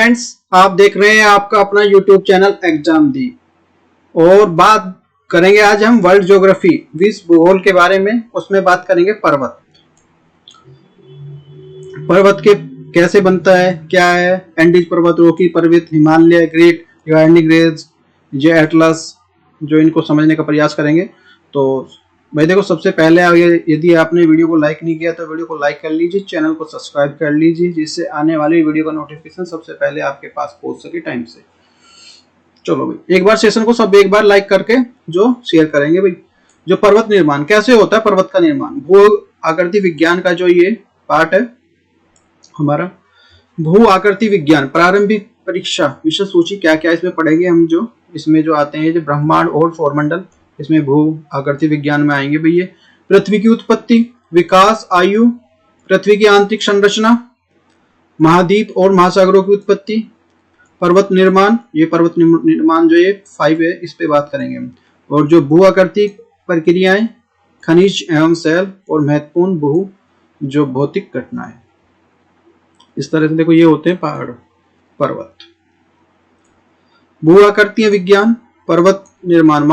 Friends, आप देख रहे हैं आपका अपना यूट्यूब चैनल एग्जाम दी और बात करेंगे आज हम वर्ल्ड ज्योग्राफी विश्व भूगोल के बारे में। उसमें बात करेंगे पर्वत के कैसे बनता है, क्या है एंडीज पर्वत, रॉकी पर्वत, हिमालय, ग्रेट ग्रेज, जो एटलस, जो इनको समझने का प्रयास करेंगे। तो भाई देखो, सबसे पहले यदि आपने वीडियो को लाइक नहीं किया तो वीडियो को लाइक कर लीजिए, चैनल को सब्सक्राइब कर लीजिए, जिससे आने वाली वीडियो का नोटिफिकेशन सबसे पहले आपके पास पहुंच सके टाइम से। चलो भाई, एक बार सेशन को सब एक बार लाइक करके जो शेयर करेंगे। भाई जो पर्वत निर्माण कैसे होता है, पर्वत का निर्माण, भू आकृति विज्ञान का जो ये पार्ट है हमारा, भू आकृति विज्ञान प्रारंभिक परीक्षा विषय सूची क्या क्या इसमें पढ़ेंगे हम। जो इसमें जो आते हैं जो ब्रह्मांड और सौरमंडल, इसमें भू आकृति विज्ञान में आएंगे भैया। पृथ्वी की उत्पत्ति, विकास, आयु, पृथ्वी की आंतरिक संरचना, महाद्वीप और महासागरों की उत्पत्ति, पर्वत निर्माण, ये पर्वत निर्माण जो ये 5 है, इस पे बात करेंगे हम। और जो भू आकृति प्रक्रियाएं, खनिज एवं शैल, और महत्वपूर्ण भू जो भौतिक घटनाएं। इस तरह से देखो ये होते हैं पहाड़, पर्वत। भू आकृतीय विज्ञान, पर्वत निर्माण,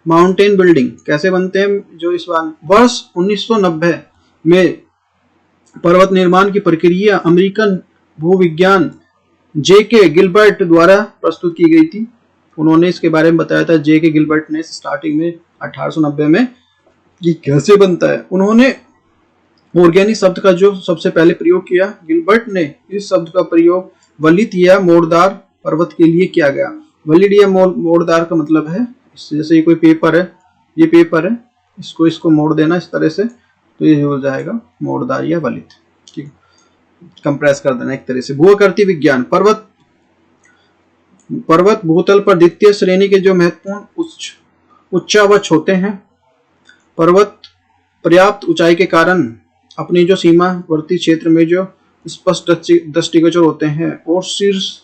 माउंटेन बिल्डिंग कैसे बनते हैं। जो इस बार वर्ष 1990 में पर्वत निर्माण की प्रक्रिया अमेरिकन भूविज्ञान जे.के. गिलबर्ट द्वारा प्रस्तुत की गई थी। उन्होंने इसके बारे में बताया था, जे.के. गिलबर्ट ने स्टार्टिंग में 1890 में ये कैसे बनता है। उन्होंने ऑर्गेनिक शब्द का जो सबसे पहले प्रयोग किया, गिलबर्ट ने इस शब्द का प्रयोग वलित या मोड़दार पर्वत के लिए किया गया। वलित या मोड़दार का मतलब है, जैसे ये कोई पेपर है, ये पेपर है, इसको मोड़ देना इस तरह से, तो ये हो जाएगा मोड़दार या वलित, ठीक, कंप्रेस कर देना एक तरह से। भूआकृति विज्ञान, पर्वत भूतल पर द्वितीय श्रेणी के जो महत्वपूर्ण उच्चावच होते हैं। पर्वत पर्याप्त ऊंचाई के कारण अपनी जो सीमावर्ती क्षेत्र में जो स्पष्ट दृष्टिगोचर होते हैं और शीर्ष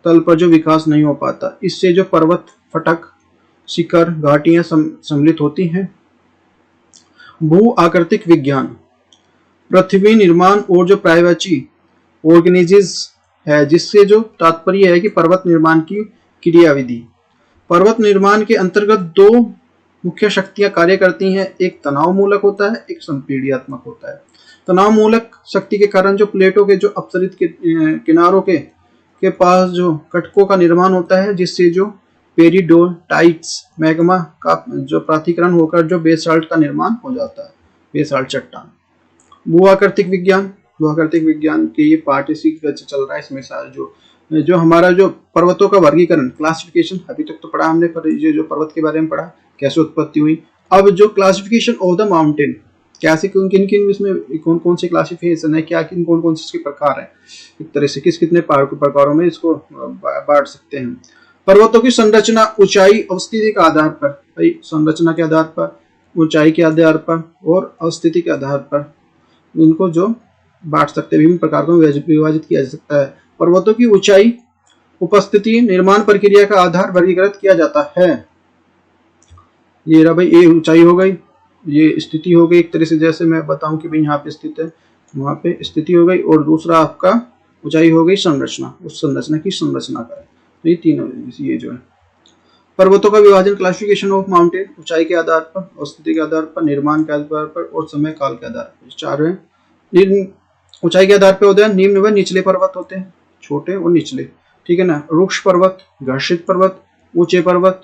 तल पर जो विकास नहीं हो पाता, इससे जो पर्वत फटक, शिखर, घाटियां सम्मिलित होती हैं। भू आकृतिक विज्ञान, पृथ्वी निर्माण और जो प्रायवाची ऑर्गेनिजेस है, जिससे जो तात्पर्य है कि पर्वत निर्माण की क्रियाविधि। पर्वत निर्माण के अंतर्गत 2 मुख्य शक्तियां कार्य करती हैं, एक तनाव मूलक होता है, एक संपीड़नात्मक होता है। तनाव मूलक शक्ति के कारण जो प्लेटों के जो अपसरित किनारों के पास जो कटकों का निर्माण होता है, जिससे जो पेरिडोटाइट्स मैग्मा का जो प्राथिकरण होकर जो बेसाल्ट का निर्माण हो जाता है, बेसाल्ट चट्टान। भूआकृतिक विज्ञान के ये पार्ट इसी की चल रहा है। इसमें सारे जो हमारा जो पर्वतों का वर्गीकरण, क्लासिफिकेशन, अभी तक तो पढ़ा हमने, पर ये जो पर्वत के बारे में पढ़ा, कैसे उत्पत्ति हुई। अब जो क्लासिफिकेशन ऑफ द माउंटेन, कैसे किन इसमें कौन से क्लासिफिकेशन है, क्या कौन से इसके प्रकार है, एक तरह से कितने प्रकारों में इसको बांट सकते हैं। पर्वतों की संरचना, ऊंचाई, अवस्थिति के आधार पर, भाई संरचना के आधार पर, ऊंचाई के आधार पर और अवस्थिति के आधार पर इनको जो बांट सकते हैं, विभिन्न प्रकार को विभाजित किया जा सकता है। पर्वतों की ऊंचाई, उपस्थिति, निर्माण प्रक्रिया का आधार वर्गीकृत किया जाता है। ये रहा भाई, ये ऊंचाई हो गई, ये स्थिति हो गई एक तरह से, जैसे मैं बताऊं कि भाई यहाँ पे स्थित है, वहां पे स्थिति हो गई, और दूसरा आपका ऊंचाई हो गई संरचना, उस संरचना की संरचना का है। तो ये तीनों ये जो है पर्वतों का विभाजन, क्लासिफिकेशन ऑफ माउंटेन, ऊंचाई के आधार पर, अवस्थिति के आधार पर, निर्माण के आधार पर और समय काल के आधार पर, 4 है। ऊंचाई के आधार पर होते हैं निम्न व निचले पर्वत होते हैं, छोटे और निचले, ठीक है ना। रुक्ष पर्वत, घर्षित पर्वत, ऊंचे पर्वत,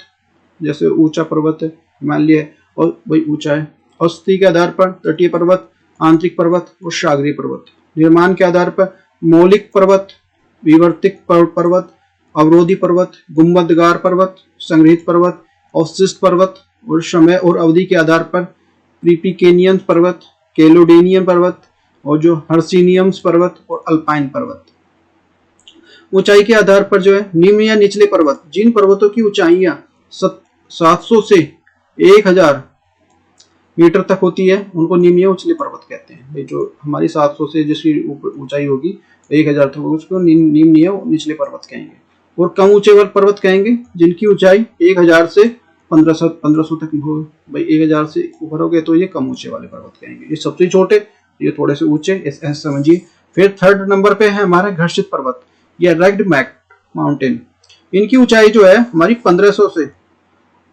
जैसे ऊंचा पर्वत है हिमालय और वही ऊंचा है। अवस्थिति के आधार पर तटीय पर्वत, आंतरिक पर्वत और सागरीय पर्वत। निर्माण के आधार पर मौलिक पर्वत, विवर्तिक पर्वत, अवरोधी पर्वत, गुंबदगार पर्वत, संग्रहित पर्वत, अवशिष्ट पर्वत, और समय और अवधि के आधार पर प्रीपिकेनियन पर्वत, कैलोडेनियन पर्वत, और जो हर्सिनियम्स पर्वत और अल्पाइन पर्वत। ऊंचाई के आधार पर जो है निम्न या निचले पर्वत, जिन पर्वतों की ऊंचाइयां 700 से 1000 मीटर तक होती है, उनको निम्न या उचले पर्वत कहते हैं। जो हमारी 700 से जिसकी ऊंचाई होगी 1000 तक, उसको निम्न या निचले पर्वत कहेंगे। और कम ऊंचे पर्वत कहेंगे जिनकी ऊंचाई 1000 से 1500 तक हो। भाई 1000 से ऊपर हो गए तो ये कम ऊंचे वाले पर्वत कहेंगे। ये सबसे छोटे, ये थोड़े से ऊंचे, ऐसे समझिए। फिर 3rd नंबर पे है हमारा घर्षित पर्वत। या रग्ड मैक माउंटेन। इनकी ऊंचाई जो है हमारी 1500 से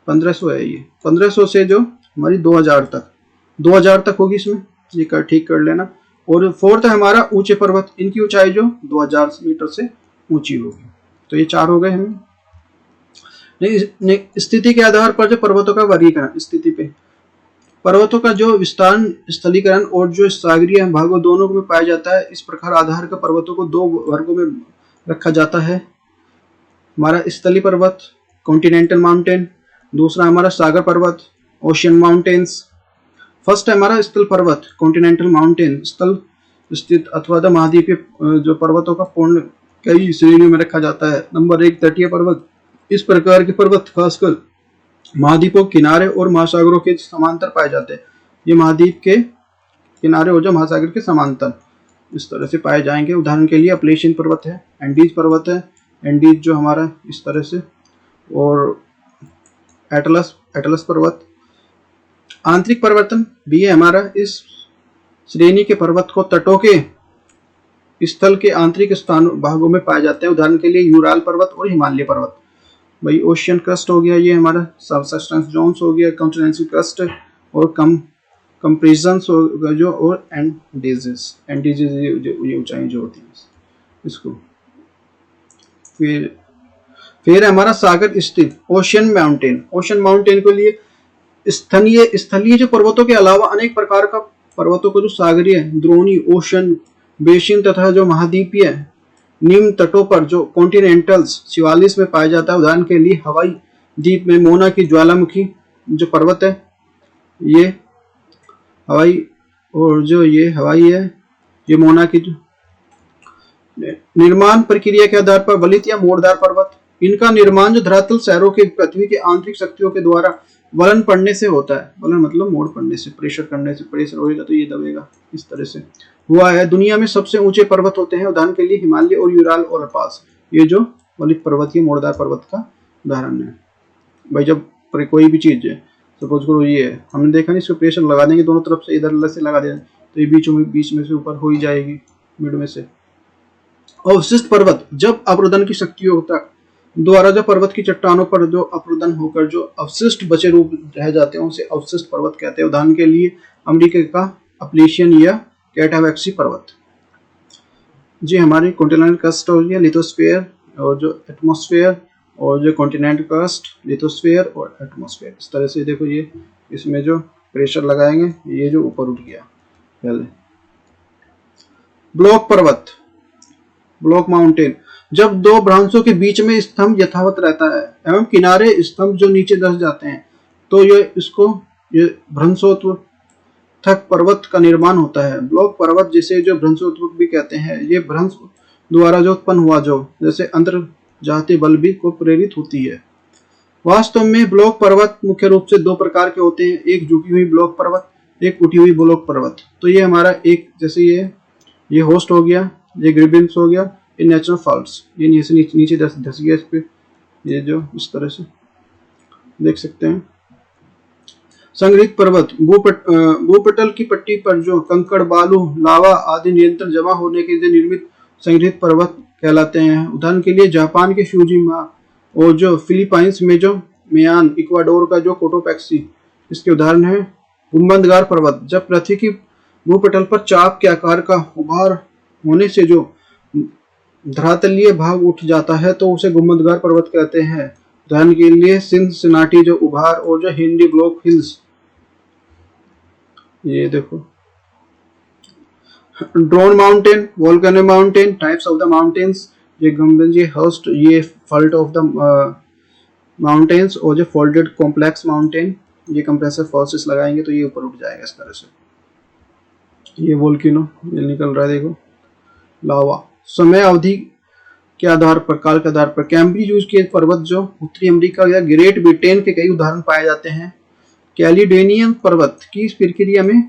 1500 है, ये 1500 से जो हमारी 2000 तक होगी इसमें, ये ठीक कर लेना। और फोर्थ है हमारा ऊंचे पर्वत, इनकी ऊंचाई जो 2000 मीटर से ऊंची होगी। तो ये 4 हो गए हमें। स्थिति के आधार पर जो पर्वतों का वर्गीकरण, स्थिति पे पर्वतों का जो विस्तार, स्थलीकरण और जो सागरीय भागों दोनों में पाया जाता है। इस प्रकार आधार का पर्वतों को 2 वर्गों में रखा जाता है। हमारा स्थलीय पर्वत कॉन्टिनेंटल माउंटेन, दूसरा हमारा सागर पर्वत ओशियन माउंटेन्स। फर्स्ट है हमारा स्थल पर्वत कॉन्टिनेंटल माउंटेन, स्थल स्थित अथवा द महाद्वीपीय जो पर्वतों का पूर्ण कई श्रेणियों में रखा जाता है। नंबर 1 तटीय पर्वत, इस प्रकार के पर्वत खासकर महाद्वीपों किनारे और महासागरों के समांतर पाए जाते हैं। ये महाद्वीप के किनारे और जो महासागर के समांतर इस तरह से पाए जाएंगे। उदाहरण के लिए अपलेशियन पर्वत है, एंडीज पर्वत है, एंडीज जो हमारा इस तरह से, और एटलस पर्वत। आंतरिक परिवर्तन भी है हमारा, इस श्रेणी के पर्वत को तटों के स्थल के आंतरिक स्थान भागों में पाए जाते हैं। उदाहरण के लिए यूराल पर्वत और हिमालय पर्वत। भाई ओशियन क्रस्ट हो गया, ये हमारा सबसस्टेंस जोन्स हो गया, कॉन्टिनेंटल क्रस्ट और कंप्रेशंस हो गया जो, और एंडीजेस ये ऊंचाई जो होती है इसको। फिर हमारा सागर स्थित ओशियन माउंटेन। ओशियन माउंटेन के लिए स्थलीय जो पर्वतों के अलावा अनेक प्रकार का पर्वतों को जो सागरीय, द्रोणी, ओशन बेसिन तथा जो महाद्वीपीय निम्न तटों पर जो कॉन्टिनेंटल्स शिवालिस में पाया जाता है। उदाहरण के लिए हवाई द्वीप में मोना की ज्वालामुखी जो पर्वत है, ये हवाई, और जो ये हवाई है, ये मोना की। निर्माण प्रक्रिया के आधार पर वलित या मोड़दार पर्वत, इनका निर्माण जो धरातल शहरों के पृथ्वी के आंतरिक शक्तियों के द्वारा वलन पड़ने से होता है। वलन मतलब मोड़ पड़ने से, प्रेशर करने से, प्रेशर होगा तो ये दबेगा, इस तरह से हुआ है। दुनिया में सबसे ऊंचे पर्वत होते हैं। उदाहरण के लिए हिमालय और यूराल और अल्पास, ये जो वलित पर्वत, ये मोड़दार पर्वत का उदाहरण है। भाई जब कोई भी चीज है, सपोज करो ये है, हमने देखा नहीं, इसको प्रेशर लगा देंगे दोनों तरफ से, इधर से लगा देंगे तो ये बीच में से ऊपर हो ही जाएगी, मिड में से। अवशिष्ट पर्वत, जब अवरोधन की शक्तियों तक द्वारा जो पर्वत की चट्टानों पर जो अवरोधन होकर जो अवशिष्ट बचे रूप रह जाते हैं, उसे अवशिष्ट पर्वत कहते हैं। उदाहरण के लिए अमेरिका का अपलेशियन या कैटावेक्सी पर्वत। जी हमारी कॉन्टिनेंटल क्रस्ट हो गया, लिथोस्फीयर और जो एटमॉस्फेयर, और जो कॉन्टिनेंटल क्रस्ट, लिथोस्फीयर और एटमॉस्फेयर। इस तरह से देखो, ये इसमें जो प्रेशर लगाएंगे ये जो ऊपर उठ गया पहले। ब्लॉक पर्वत, ब्लॉक माउंटेन, जब 2 भ्रंशों के बीच में स्तंभ यथावत रहता है एवं किनारे स्तंभ जो नीचे धंस जाते हैं, तो ये भ्रंशोत्व थक पर्वत का निर्माण होता है। ब्लॉक पर्वत जिसे जो भ्रंशोत्व भी कहते हैं, ये भ्रंश द्वारा जो उत्पन्न हुआ जो जैसे अंतर जातीय बल भी को प्रेरित होती है। वास्तव में ब्लॉक पर्वत मुख्य रूप से 2 प्रकार के होते हैं, एक झुकी हुई ब्लॉक पर्वत, एक उठी हुई ब्लॉक पर्वत। तो ये हमारा एक, जैसे ये होस्ट हो गया, ये ग्रिबिन्स हो गया, ये नेचुरल फॉल्ट्स, ये नीचे धस गया इस पे, ये जो इस तरह से देख सकते हैं। संग्रहित पर्वत, भूपटल की पट्टी पर जो कंकड़, बालू, लावा आदि निरंतर जमा होने के लिए निर्मित संग्रहित पर्वत कहलाते हैं। उदाहरण के लिए जापान के फ्यूजिमा और जो फिलीपाइंस में जो मेयान, इक्वाडोर का जो कोटोपैक्सी इसके उदाहरण है। गुंबदगार पर्वत, जब पृथ्वी की भूपटल पर चाप के आकार का उभार होने से जो धरातलीय भाग उठ जाता है तो उसे गुंबदगार पर्वत कहते हैं। उदाहरण के लिए सिनसिनाटी जो उभार, और जो हिंदी ब्लॉक हिल्स, ये देखो। Drone mountain, volcano mountain, types of the mountains, ये गंबन, ये होस्ट, ये फॉल्ट ऑफ द माउंटेन्स, और जो फोल्डेड कॉम्प्लेक्स माउंटेन, ये कंप्रेसर फोर्सेस लगाएंगे तो ये ऊपर उठ जाएगा इस तरह से। ये वोल्केनो ये निकल रहा है, देखो। लावा, समय अवधि के आधार पर, काल के आधार पर कैम्ब्रिज यूज के पर्वत जो उत्तरी अमेरिका या ग्रेट ब्रिटेन के कई उदाहरण पाए जाते हैं। कैलिडेनियन पर्वत की इस प्रक्रिया में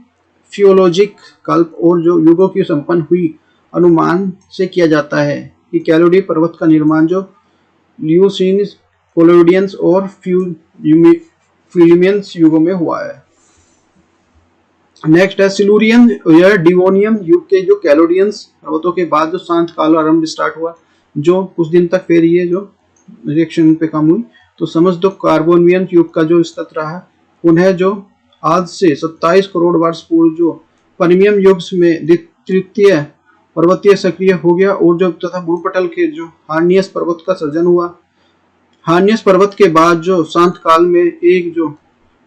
फियोलॉजिक कल्प और जो युगों की संपन्न हुई अनुमान से किया जाता है कि कैलोडी पर्वत का निर्माण जो लियोसीन, कोलोडियंस और फिलिमियंस युगों में हुआ है। नेक्स्ट है सिलुरियन या डिवोनियम युग के जो कैलोडियंस पर्वतों के बाद जो शांत काल आरंभ स्टार्ट हुआ। जो कुछ दिन तक फिर ये जो रिएक्शन पे कम हुई, तो समझ दो कार्बोनियन युग का जो स्तर रहा पुनः जो आज से 27 करोड़ वर्ष पूर्व जो परमियम युग में तृतीय पर्वतीय सक्रिय हो गया और जो तथा भूपटल के जो हार्नियस पर्वत का सर्जन हुआ। हार्नियस पर्वत के बाद जो शांत काल में एक जो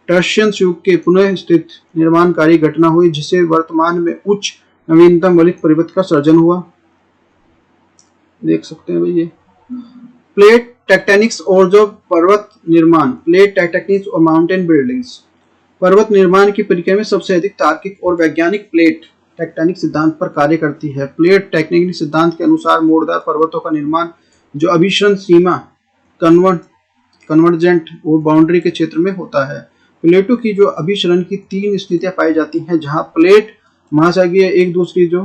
टर्शियन युग के पुनः स्थित निर्माणकारी घटना हुई जिसे वर्तमान में उच्च नवीनतम वलित पर्वत का सर्जन हुआ। देख सकते हैं भाई ये प्लेट टेक्टोनिक्स और जो पर्वत निर्माण, प्लेट टेक्टोनिक्स और माउंटेन बिल्डिंग्स। पर्वत निर्माण की प्रक्रिया में सबसे अधिक तार्किक और वैज्ञानिक प्लेट टेक्टोनिक सिद्धांत पर कार्य करती है। प्लेट टेक्टोनिक सिद्धांत के अनुसार मोड़दार पर्वतों का निर्माण जो अभिसरण सीमा कन्वर्जेंट और बाउंड्री के क्षेत्र में होता है। प्लेटों की जो अभिसरण की 3 स्थितियां पाई जाती हैं, जहां प्लेट महासागरीय एक दूसरी जो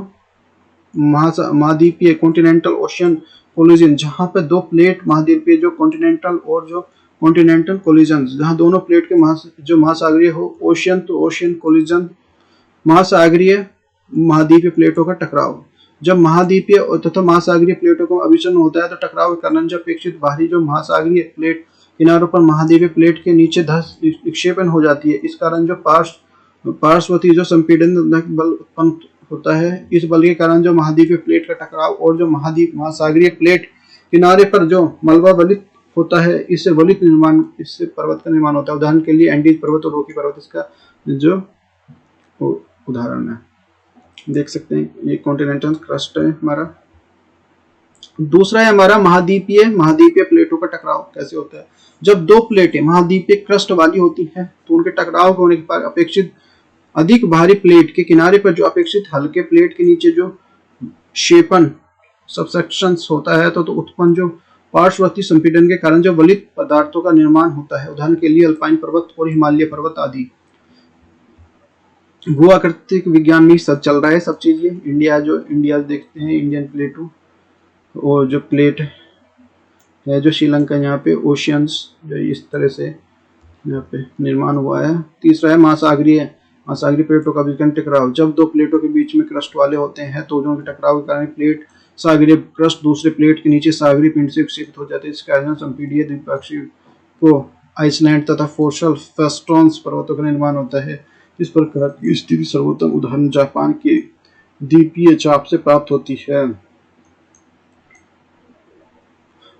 महाद्वीपीय कॉन्टिनेंटल ओशियन कोलिजन, जहां पे 2 प्लेट महाद्वीपीय जो कॉन्टिनेंटल और जो कॉन्टिनेंटल कोलिजन, जहां दोनों प्लेट के जो महासागरीय हो, ओशियन तो ओशियन कोलिजन, महासागरीय महाद्वीपीय प्लेटों का टकराव। जब महाद्वीपीय तथा महासागरीय प्लेटों का अभिसरण होता है तो टकराव के कारण जो अपेक्षित बाहरी जो महासागरीय प्लेट किनारों पर महाद्वीपीय प्लेट के नीचे धस विक्षेपण हो जाती है। इस कारण जो पार्श्ववर्ती जो संपीड़न बल उत्पन्न होता है। इस बल के कारण जो महाद्वीपीय प्लेट का टकराव और जो महासागरीय प्लेट किनारे पर जो मलबा वलित होता है, इससे वलित निर्माण, इससे पर्वत का निर्माण होता है। उदाहरण के लिए एंडीज पर्वत और रॉकी पर्वत इसका जो उदाहरण है। देख सकते हैं ये कॉन्टिनेंटल क्रस्ट है हमारा। दूसरा है हमारा महाद्वीपीय प्लेटों का टकराव कैसे होता है। जब 2 प्लेटें महाद्वीपीय क्रस्ट वाली होती हैं तो उनके टकराव होने के बाद अपेक्षित अधिक भारी प्लेट के किनारे पर जो अपेक्षित हल्के प्लेट के नीचे जो क्षेपण सबसेक्शंस होता है तो उत्पन्न जो पार्श्ववर्ती संपीड़न के कारण जो वलित पदार्थों का निर्माण होता है। उदाहरण के लिए अल्पाइन पर्वत और हिमालय पर्वत आदि। भू आकृतिक विज्ञान में सब चल रहा है सब चीज। ये इंडिया देखते हैं, इंडियन प्लेटों और जो प्लेट है जो श्रीलंका, यहाँ पे ओशियंस जो इस तरह से यहाँ पे निर्माण हुआ है। तीसरा है महासागरीय प्लेटों का विकर्ण टकराव। जब 2 प्लेटों के बीच में क्रस्ट वाले होते हैं तो उनके टकराव के कारण प्लेट सागरीय क्रस्ट दूसरे प्लेट के नीचे सागरीय पिंड से विक्षेपित हो जाते हैं। इस कारण संपीड़ीय द्विपक्षीय को आइसलैंड तथा फोर्शल फेस्टोन्स पर्वतों का निर्माण होता है। इस प्रकार की स्थिति सर्वोत्तम उदाहरण जापान के द्वीपीय चाप से प्राप्त होती है।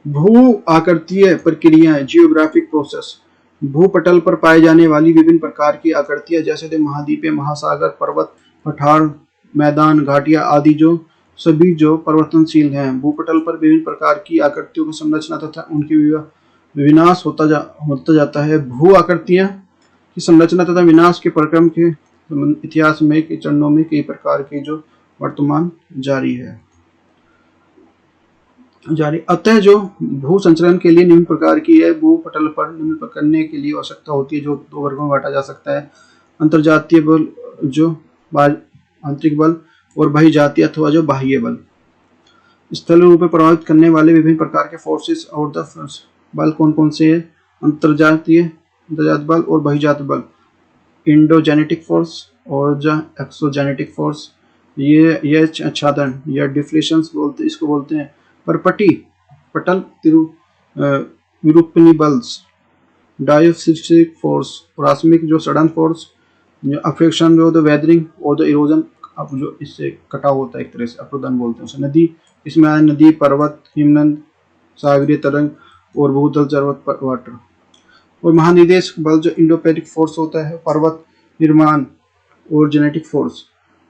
भू आकृतीय प्रक्रियाएं, जियोग्राफिक प्रोसेस। भूपटल पर पाए जाने वाली विभिन्न प्रकार की आकृतियां जैसे महाद्वीपीय, महासागर, पर्वत, पठार, मैदान, घाटियां आदि जो सभी जो परिवर्तनशील हैं। भूपटल पर विभिन्न प्रकार की आकृतियों की संरचना तथा उनकी विनाश होता जाता है। भू आकृतियां की संरचना तथा विनाश के प्रक्रम के इतिहास में के चरणों में कई प्रकार के जो वर्तमान जारी है। अतः जो भू संचरण के लिए निम्न प्रकार की है। भूपटल पर निम्न करने के लिए आवश्यकता होती है जो 2 वर्गों में बांटा जा सकता है। अंतर्जातीय बल जो आंतरिक बल और बहिर्जातीय अथवा जो बाह्य बल। स्थल रूप में प्रभावित करने वाले विभिन्न प्रकार के फोर्सेस और द बल कौन कौन से है। अंतर्जातीय बल और बहिर्जात बल। इंडोजेनेटिक फोर्स और जो एक्सोजेनेटिक फोर्स। ये आच्छादन या डिफ्लेशंस इसको बोलते हैं। पटल विरूपणी बल्स, डायोसिस्टिक फोर्स, रासमिक जो सडन फोर्स, जो अफेक्शन जो वेदरिंग और द इरोजन, अब जो इससे कटाव होता है एक तरह से अप्रोदन बोलते हैं उसे। नदी, इसमें आए नदी, पर्वत, हिमनद, सागरीय तरंग और भूतल जलवत वाटर। और महानिदेश बल जो इंडोपैथिक फोर्स होता है, पर्वत निर्माण और जेनेटिक फोर्स।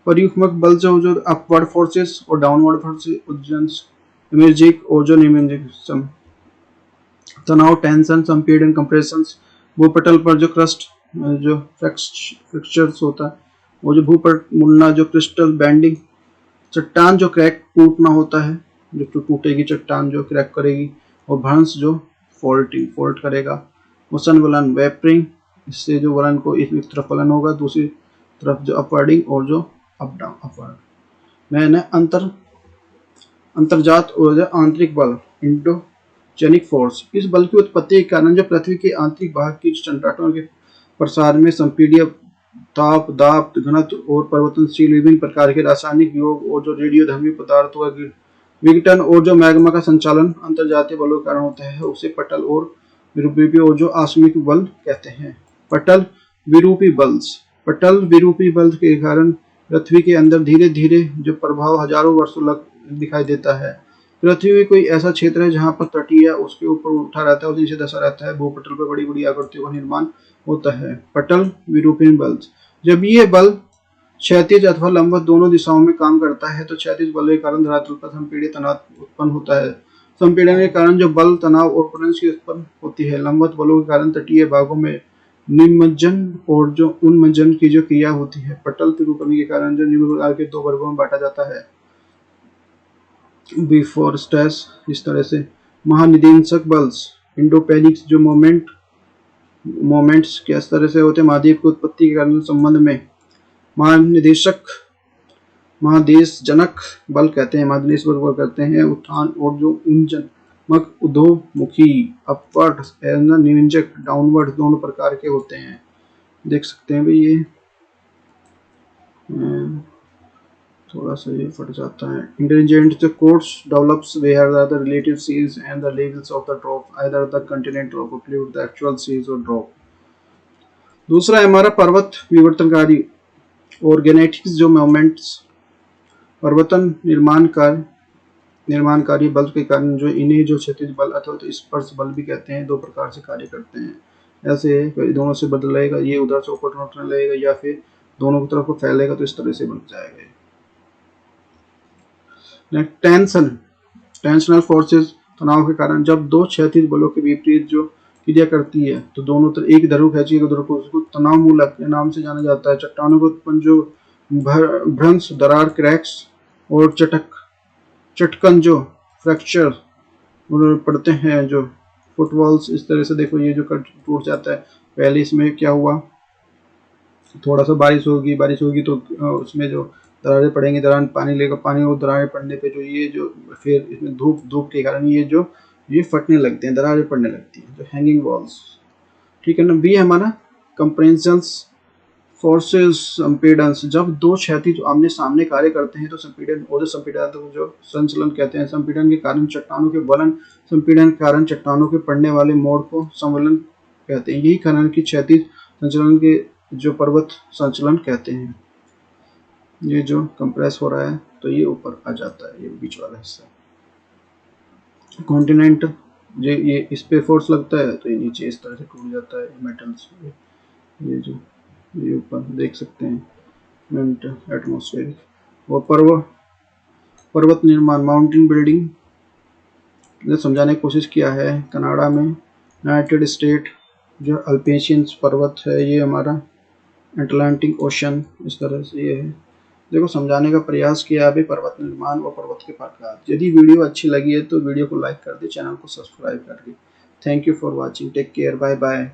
परियुग्मक बल जो अपवर्ड फोर्सेस और डाउनवर्ड फोर्सेस, इमर्जिक और जो निम्नलिखित तनाव, टेंशन, संपीड़न, कंप्रेशंस। भूपटल पर जो क्रस्ट जो फ्रैक्चर्स होता है वो जो भूपटल मुड़ना, जो क्रिस्टल बेंडिंग, चट्टान जो क्रैक टूटना होता है, जो टूटेगी चट्टान जो क्रैक करेगी, और भ्रंश जो फोल्ट करेगा। वसन वलन, वेपरिंग, इससे जो वलन को एक तरफ वलन होगा, दूसरी तरफ जो अपवर्डिंग और जो अप डाउन अपवर्ड। मैंने अंतर्जात और आंतरिक बल, इंडोजेनिक फोर्स। इस बल की उत्पत्ति के कारण जो पृथ्वी के आंतरिक भाग की चट्टानों के प्रसार में संपीड़ीय ताप, दाब, घनत्व और परिवर्तनशील विभिन्न प्रकार के रासायनिक योग और जो रेडियोधर्मी पदार्थों का विघटन और जो मैग्मा का संचालन अंतर्जातीय बलों के कारण होता है उसे पटल और विरूपी और जो आकस्मिक बल कहते हैं। पटल विरूपी बल के कारण पृथ्वी के अंदर धीरे धीरे जो प्रभाव हजारों वर्षों लग दिखाई देता है। पृथ्वी में कोई ऐसा क्षेत्र है जहां पर तटीय उसके ऊपर उठा रहता है और नीचे दसा रहता है, भूपटल पर बड़ी बड़ी आकृतियों का निर्माण होता है। पटल विरूपी बल, जब ये बल क्षैतिज अथवा लंबवत दोनों दिशाओं में काम करता है तो क्षैतिज बल के कारण धरातल पर संपीड़ित तनाव उत्पन्न होता है। संपीड़न के कारण जो बल तनाव और पोटेंशियल उत्पन्न होती है। लंबवत बलों के कारण तटीय भागों में निमज्जन और जो उन्मज्जन की जो क्रिया होती है। पटल विरूपण के कारण जो निम्न प्रकार के दो वर्गों में बांटा जाता है, बिफोर स्ट्रेस, इस तरह से महानिदेशक बल्स, इंडोपेनिक्स जो मोमेंट्स किस तरह से होते हैं, महाद्वीप की उत्पत्ति के कारण संबंध में महादेशजनक बल कहते हैं, महादेश बल कहते हैं। उत्थान और जो उन्मज्जनक उद्धमुखी अपवर्ड एवं निविंजक डाउनवर्ड दोनों प्रकार के होते हैं। देख सकते हैं भाई ये थोड़ा सा ये फट जाता है। Intelligent the course develops where the relative seas and the levels of the drop either the continent drop include the actual seas और ड्रॉप। दूसरा है हमारा पर्वत विवर्तनकारी ऑर्गेनेटिक्स जो मोमेंट्स पर्वतन निर्माणकारी बल के कारण जो इन्हें जो क्षैतिज बल अथवा तो स्पर्श बल भी कहते हैं, दो प्रकार से कार्य करते हैं। ऐसे दोनों से बदलेगा, ये उधर से ऊपर उठने लगेगा या फिर दोनों की तरफ को फैलेगा, तो इस तरह से बन जाएगा। टेंशनल फोर्सेस, तनाव के कारण जब दो क्षैतिज बलों के विपरीत जो क्रिया करती है तो दोनों तरफ एक धरु खींची एक को उसको तनाव मूलक के नाम से जाना जाता है। चट्टानों को उत्पन्न जो भ्रंश, दरार, क्रैक्स और चटकन जो फ्रैक्चर पड़ते हैं, जो फुटवॉल्स, इस तरह से देखो ये जो टूट जाता है। पहले इसमें क्या हुआ, थोड़ा सा बारिश होगी तो उसमें जो दरारें पड़ेंगी, दरार पानी लेगा, पानी और दरारें पड़ने पे जो ये जो फिर इसमें धूप के कारण ये फटने लगते हैं, दरारें पड़ने लगती हैं, जो हैंगिंग वॉल्स। ठीक है ना। बी हमारा कंप्रेंशन फोर्सेस संपीड़न, जब दो क्षैतिज आमने सामने कार्य करते हैं तो संपीड़न और संपीड़न जो संचलन कहते हैं। संपीड़न के कारण चट्टानों के वलन, संपीड़न के कारण चट्टानों के पड़ने वाले मोड़ को संवलन कहते हैं। यही खनन की क्षैतिज संचलन के जो पर्वत संचलन कहते हैं। ये जो कंप्रेस हो रहा है तो ये ऊपर आ जाता है, ये बीच वाला हिस्सा कॉन्टिनेंट, ये इस पे फोर्स लगता है तो ये नीचे इस तरह से टूट जाता है मेटल्स। ये जो ये ऊपर देख सकते हैं एटमॉस्फेरिक। और पर्वत निर्माण, माउंटेन बिल्डिंग ने समझाने की कोशिश किया है। कनाडा में यूनाइटेड स्टेट जो अल्पेशियन पर्वत है, ये हमारा अटलांटिक ओशन, इस तरह से ये है। देखो समझाने का प्रयास किया अभी पर्वत निर्माण और पर्वत के प्रकार। यदि वीडियो अच्छी लगी है तो वीडियो को लाइक कर दे, चैनल को सब्सक्राइब कर दे। Thank you for watching, take care, bye bye.